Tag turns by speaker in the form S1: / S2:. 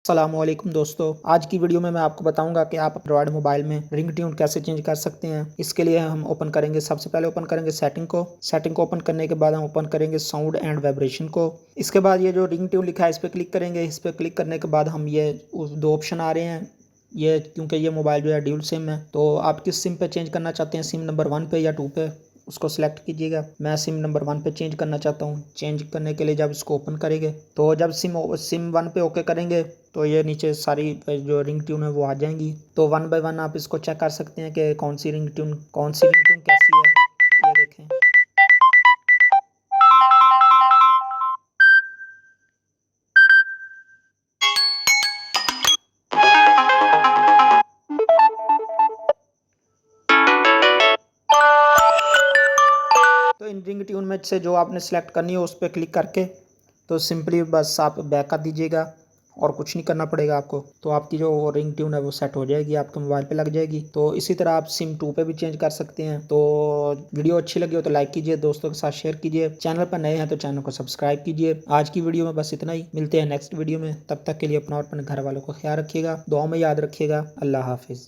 S1: अस्सलामुअलैकुम दोस्तों, आज की वीडियो में मैं आपको बताऊंगा कि आप एंड्रॉयड मोबाइल में रिंग ट्यून कैसे चेंज कर सकते हैं। इसके लिए हम ओपन करेंगे, सबसे पहले ओपन करेंगे सेटिंग को ओपन करने के बाद हम ओपन करेंगे साउंड एंड वाइब्रेशन को। इसके बाद ये जो रिंग ट्यून लिखा है इस पर क्लिक करेंगे। इस पर क्लिक करने के बाद हम ये दो ऑप्शन आ रहे हैं, ये क्योंकि ये मोबाइल जो है ड्यूल सिम है, तो आप किस सिम पे चेंज करना चाहते हैं, सिम नंबर 1 पे या 2 पे, उसको सिलेक्ट कीजिएगा। मैं सिम नंबर 1 पे चेंज करना चाहता हूँ। चेंज करने के लिए जब इसको ओपन करेंगे तो जब सिम 1 पे ओके करेंगे तो ये नीचे सारी जो रिंग ट्यून है वो आ जाएंगी। तो 1 बाय 1 आप इसको चेक कर सकते हैं कि कौन सी रिंग ट्यून कैसी है। ये देखें, तो इन रिंग ट्यून में से जो आपने सेलेक्ट करनी है उस पर क्लिक करके तो सिंपली बस आप बैक कर दीजिएगा और कुछ नहीं करना पड़ेगा आपको। तो आपकी जो रिंग ट्यून है वो सेट हो जाएगी, आपके मोबाइल पे लग जाएगी। तो इसी तरह आप सिम 2 पे भी चेंज कर सकते हैं। तो वीडियो अच्छी लगी हो तो लाइक कीजिए, दोस्तों के साथ शेयर कीजिए, चैनल पर नए हैं तो चैनल को सब्सक्राइब कीजिए। आज की वीडियो में बस इतना ही, मिलते हैं नेक्स्ट वीडियो में। तब तक के लिए अपना और अपने घर वालों को ख्याल रखिएगा, दुआ में याद रखिएगा। अल्लाह हाफिज़।